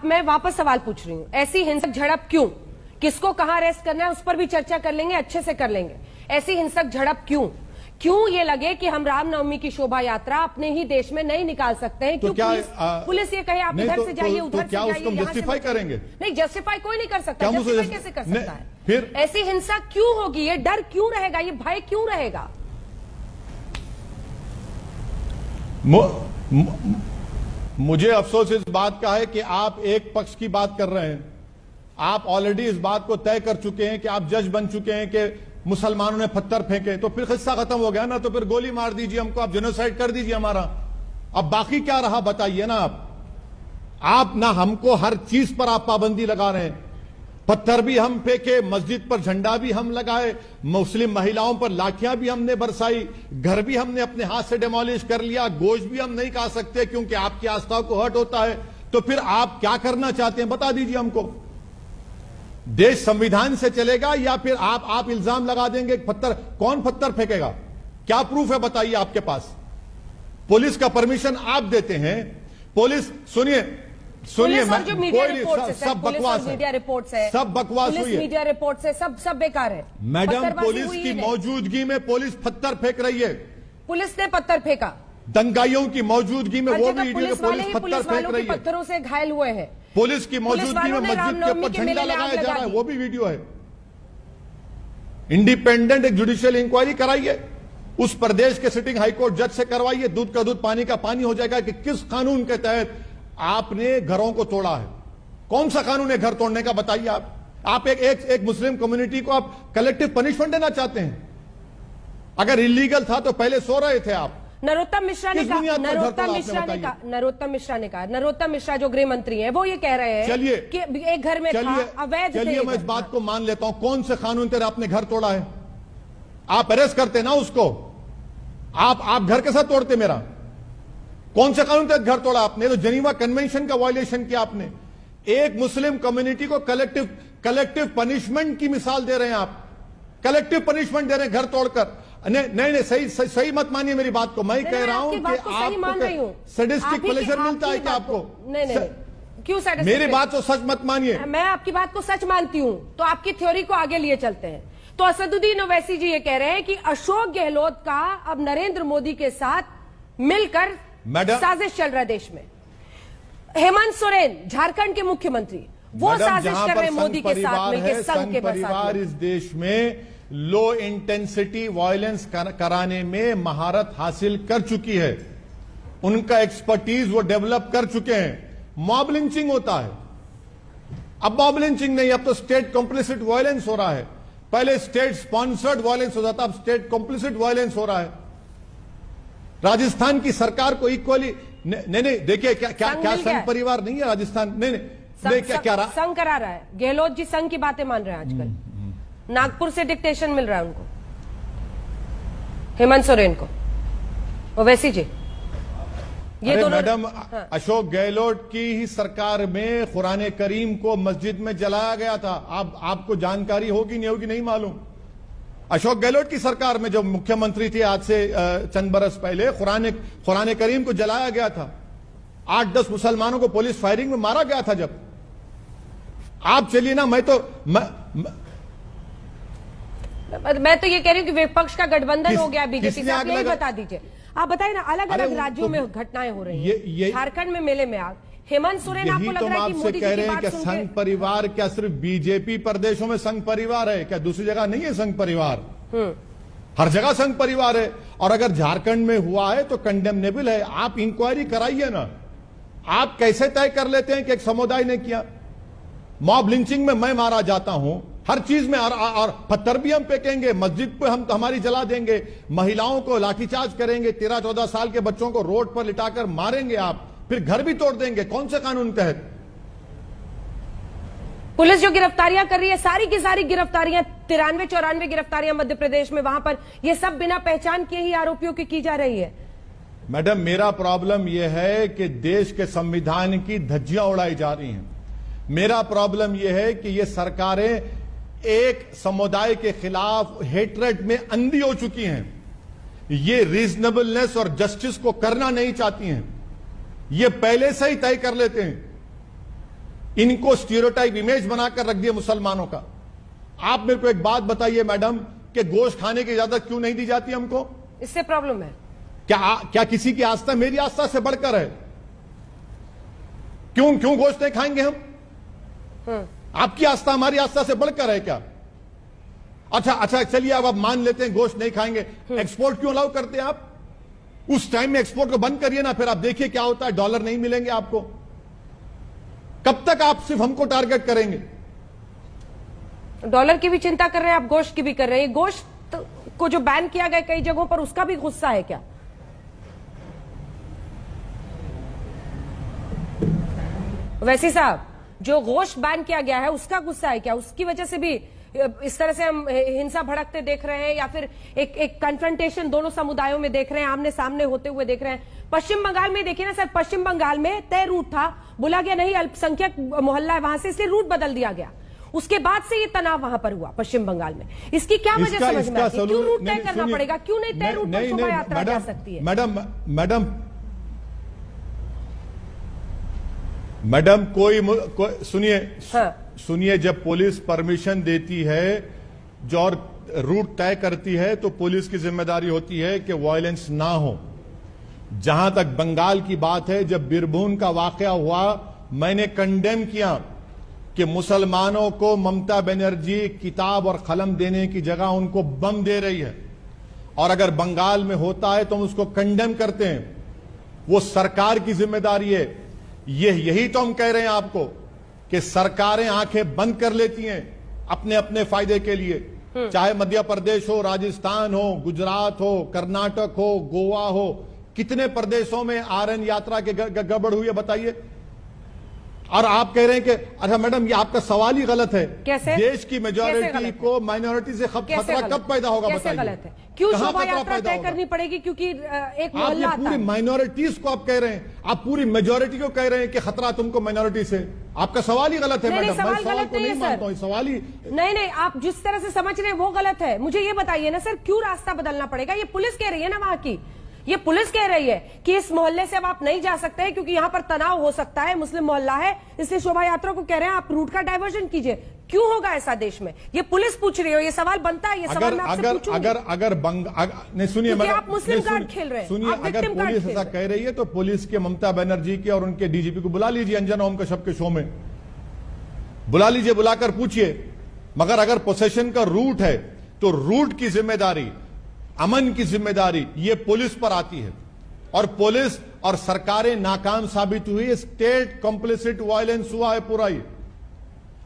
मैं वापस सवाल पूछ रही हूँ, ऐसी हिंसक झड़प क्यों? किसको कहां अरेस्ट करना है उस पर भी चर्चा कर लेंगे, अच्छे से कर लेंगे। ऐसी हिंसक झड़प क्यों? क्यों ये लगे कि हम रामनवमी की शोभा यात्रा अपने ही देश में नहीं निकाल सकते हैं? क्यों पुलिस ये कहे आप इधर से जाइए, उधर से जाइए, जस्टिफाई करेंगे? नहीं, जस्टिफाई कोई नहीं कर सकता। जस्टिफाई कैसे कर सकता है? फिर ऐसी हिंसा क्यों होगी? ये डर क्यों रहेगा? ये भय क्यों रहेगा? मुझे अफसोस इस बात का है कि आप एक पक्ष की बात कर रहे हैं। आप ऑलरेडी इस बात को तय कर चुके हैं कि आप जज बन चुके हैं कि मुसलमानों ने पत्थर फेंके, तो फिर किस्सा खत्म हो गया ना। तो फिर गोली मार दीजिए हमको, आप जेनोसाइड कर दीजिए हमारा। अब बाकी क्या रहा बताइए ना। आप ना हमको हर चीज पर आप पाबंदी लगा रहे हैं। पत्थर भी हम फेंके, मस्जिद पर झंडा भी हम लगाए, मुस्लिम महिलाओं पर लाठियां भी हमने बरसाई, घर भी हमने अपने हाथ से डेमोलिश कर लिया, गोश्त भी हम नहीं खा सकते क्योंकि आपकी आस्था को हर्ट होता है। तो फिर आप क्या करना चाहते हैं बता दीजिए हमको। देश संविधान से चलेगा या फिर आप इल्जाम लगा देंगे? पत्थर कौन पत्थर फेंकेगा? क्या प्रूफ है बताइए आपके पास? पुलिस का परमिशन आप देते हैं। पुलिस सुनिए सब बकवास है, मीडिया रिपोर्ट है, सब बकवास हुई है, मीडिया रिपोर्ट से सब बेकार है। मैडम पुलिस की मौजूदगी में पुलिस पत्थर फेंक रही है। पुलिस ने पत्थर फेंका दंगाइयों की मौजूदगी में, वो भी पुलिस पत्थर फेंक रही है, पत्थरों से घायल हुए हैं। पुलिस की मौजूदगी में मस्जिद के ऊपर झंडा लगाया जा रहा है, वो भी वीडियो है। इंडिपेंडेंट एक जुडिशियल इंक्वायरी कराइए, उस प्रदेश के सिटिंग हाईकोर्ट जज से करवाइए। दूध का दूध पानी का पानी हो जाएगा कि किस कानून के तहत आपने घरों को तोड़ा है। कौन सा कानून है घर तोड़ने का बताइए आप एक मुस्लिम कम्युनिटी को आप कलेक्टिव पनिशमेंट देना चाहते हैं? अगर इलीगल था तो पहले सो रहे थे आप। नरोत्तम मिश्रा ने कहा, नरोत्तम मिश्रा जो गृह मंत्री हैं वो ये कह रहे हैं कि एक घर में था अवैध। चलिए मैं इस बात को मान लेता हूं, कौन से कानून तेरे आपने घर तोड़ा है? आप अरेस्ट करते ना उसको, आप घर के साथ तोड़ते मेरा। कौन से कानून तहत घर तोड़ा आपने? तो जेनीवा कन्वेंशन का वायलेशन किया आपने। एक मुस्लिम कम्युनिटी को कलेक्टिव पनिशमेंट की मिसाल दे रहे हैं आप। कलेक्टिव पनिशमेंट दे रहे हैं घर तोड़कर। नहीं, सही मत मानिए मेरी बात को। मैं कह रहा हूं कि आपको सैडिस्टिक प्लेजर मिलता है क्या आपको? नहीं, क्यों सैडिस्टिक? मेरी बात तो सच मत मानिए। मैं आपकी बात को सच मानती हूं, तो आपकी थ्योरी को आगे लिए चलते हैं। तो असदुद्दीन ओवैसी जी ये कह रहे हैं कि अशोक गहलोत का अब नरेंद्र मोदी के साथ मिलकर साजिश चल रहा है देश में। हेमंत सोरेन झारखंड के मुख्यमंत्री, वो साजिश कर रहे हैं मोदी के साथ मिलकर। संघ के परिवार इस देश में लो इंटेंसिटी वायलेंस कराने में महारत हासिल कर चुकी है। उनका एक्सपर्टीज वो डेवलप कर चुके हैं। मॉब लिंचिंग होता है, अब मॉब लिंचिंग नहीं, अब तो स्टेट कॉम्प्लिसिट वायलेंस हो रहा है। पहले स्टेट स्पॉन्सर्ड वायलेंस होता था, अब स्टेट कॉम्प्लिसिट वायलेंस हो रहा है। राजस्थान की सरकार को इक्वली नहीं देखिए, क्या संघ परिवार नहीं है राजस्थान? नहीं, क्या संघ करा रहा है? गहलोत जी संघ की बातें मान रहे हैं आजकल। नागपुर से डिक्टेशन मिल रहा है उनको, हेमंत सोरेन को। ओवैसी जी ये दोनों मैडम अशोक गहलोत की ही सरकार में कुरान करीम को मस्जिद में जलाया गया था। आपको जानकारी होगी नहीं होगी नहीं मालूम। अशोक गहलोत की सरकार में जब मुख्यमंत्री थे आज से चंद बरस पहले, कुरान करीम को जलाया गया था। 8-10 मुसलमानों को पुलिस फायरिंग में मारा गया था। जब आप चलिए ना, मैं तो ये कह रही हूँ कि विपक्ष का गठबंधन हो गया बीजेपी से। आप यही बता दीजिए, आप बताइए ना, अलग अलग राज्यों में घटनाएं हो रही हैं। झारखंड में मेले में आग, हेमंत सोरेन आपको लग रहा है कि मोदी जी की बात सुन के संघ परिवार क्या सिर्फ बीजेपी प्रदेशों में संघ परिवार है क्या? दूसरी जगह नहीं है संघ परिवार? हर जगह संघ परिवार है। और अगर झारखंड में हुआ है तो कंडेमनेबल है। आप इंक्वायरी कराइए ना। आप कैसे तय कर लेते हैं कि एक समुदाय ने किया? मॉब लिंचिंग में मैं मारा जाता हूं, हर चीज में, और पत्थर भी हम फेंकेंगे, मस्जिद पे हम हमारी जला देंगे, महिलाओं को लाठीचार्ज करेंगे, 13-14 साल के बच्चों को रोड पर लिटाकर मारेंगे आप, फिर घर भी तोड़ देंगे। कौन से कानून तहत? पुलिस जो गिरफ्तारियां कर रही है, सारी की सारी गिरफ्तारियां, 93-94 गिरफ्तारियां मध्य प्रदेश में, वहां पर ये सब बिना पहचान के ही आरोपियों की जा रही है। मैडम मेरा प्रॉब्लम यह है कि देश के संविधान की धज्जियां उड़ाई जा रही हैं। मेरा प्रॉब्लम यह है कि ये सरकारें एक समुदाय के खिलाफ हेट्रेड में अंधी हो चुकी हैं। ये रीजनेबलनेस और जस्टिस को करना नहीं चाहती हैं। ये पहले से ही तय कर लेते हैं इनको स्टीरियोटाइप इमेज बनाकर रख दिया मुसलमानों का। आप मेरे को एक बात बताइए मैडम कि गोश्त खाने की इजाजत क्यों नहीं दी जाती हमको? इससे प्रॉब्लम है क्या किसी की आस्था मेरी आस्था से बढ़कर है? क्यों गोश्त नहीं खाएंगे हम? आपकी आस्था हमारी आस्था से बढ़कर है क्या? अच्छा चलिए अब आप मान लेते हैं गोश्त नहीं खाएंगे, एक्सपोर्ट क्यों अलाउ करते हैं आप? उस टाइम में एक्सपोर्ट को बंद करिए ना, फिर आप देखिए क्या होता है, डॉलर नहीं मिलेंगे आपको। कब तक आप सिर्फ हमको टारगेट करेंगे? डॉलर की भी चिंता कर रहे हैं आप, गोश्त की भी कर रहे हैं। गोश्त को जो बैन किया गया कई जगहों पर, उसका भी गुस्सा है क्या? वैसी साहब, जो गोश्त बैन किया गया है उसका गुस्सा है क्या? उसकी वजह से भी इस तरह से हम हिंसा भड़कते देख रहे हैं, या फिर एक कन्फ्रंटेशन दोनों समुदायों में देख रहे हैं, आमने सामने होते हुए देख रहे हैं? पश्चिम बंगाल में देखिए ना सर, पश्चिम बंगाल में तय रूट था, बोला गया नहीं अल्पसंख्यक मोहल्ला है वहां से, इसलिए रूट बदल दिया गया। उसके बाद से ये तनाव वहां पर हुआ पश्चिम बंगाल में। इसकी क्या वजह समझ में आती है? क्यों रूट तय करना पड़ेगा? क्यों नहीं तय रूट पर शोभा यात्रा जा सकती है? मैडम कोई सुनिए, जब पुलिस परमिशन देती है जो और रूट तय करती है तो पुलिस की जिम्मेदारी होती है कि वायलेंस ना हो। जहां तक बंगाल की बात है, जब बीरभूम का वाकया हुआ, मैंने कंडेम किया कि मुसलमानों को ममता बनर्जी किताब और कलम देने की जगह उनको बम दे रही है, और अगर बंगाल में होता है तो हम उसको कंडेम करते हैं। वो सरकार की जिम्मेदारी है। यही तो हम कह रहे हैं आपको कि सरकारें आंखें बंद कर लेती हैं अपने अपने फायदे के लिए, चाहे मध्य प्रदेश हो, राजस्थान हो, गुजरात हो, कर्नाटक हो, गोवा हो। कितने प्रदेशों में आरएन यात्रा के गड़बड़ हुई है बताइए? और आप कह रहे हैं कि अच्छा मैडम ये आपका सवाल ही गलत है। कैसे? देश की मेजॉरिटी को माइनॉरिटी से खतरा कब पैदा होगा बताइए? गलत है? क्यों शोभा यात्रा तय करनी पड़ेगी? क्योंकि एक मोहल्ला आता है। पूरी माइनॉरिटीज को आप कह रहे हैं, आप पूरी मेजॉरिटी को कह रहे हैं कि खतरा तुमको माइनॉरिटी से। आपका सवाल ही गलत है मैडम। सवाल गलत नहीं है सर। सवाल ही नहीं, आप जिस तरह से समझ रहे हैं वो गलत है। मुझे ये बताइए ना सर, क्यों रास्ता बदलना पड़ेगा? ये पुलिस कह रही है ना वहां की, ये पुलिस कह रही है कि इस मोहल्ले से अब आप नहीं जा सकते हैं क्योंकि यहां पर तनाव हो सकता है, मुस्लिम मोहल्ला है, इसलिए शोभा यात्रा को कह रहे हैं आप रूट का डायवर्जन कीजिए। क्यों होगा ऐसा देश में? ये पुलिस पूछ रही हो, ये सवाल बनता है, ये सवाल मैं आपसे पूछूंगी। नहीं सुनिए मैडम, आप मुस्लिम कार्ड खेल रहे हैं। सुनिए, अगर पुलिस ऐसा कह रही है तो पुलिस के ममता बनर्जी के और उनके डीजीपी को बुला लीजिए अंजना ओम कश्यप के शो में, बुला लीजिए, बुलाकर पूछिए। मगर अगर पोसेशन का रूट है तो रूट की जिम्मेदारी, अमन की जिम्मेदारी ये पुलिस पर आती है, और पुलिस और सरकारें नाकाम साबित हुई। स्टेट कॉम्प्लिसिट वायलेंस हुआ है पूरा ही।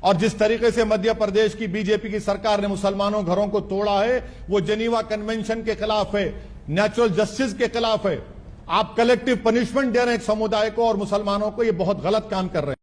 और जिस तरीके से मध्य प्रदेश की बीजेपी की सरकार ने मुसलमानों घरों को तोड़ा है, वो जेनीवा कन्वेंशन के खिलाफ है, नेचुरल जस्टिस के खिलाफ है। आप कलेक्टिव पनिशमेंट दे रहे हैं एक समुदाय को और मुसलमानों को, ये बहुत गलत काम कर रहे हैं।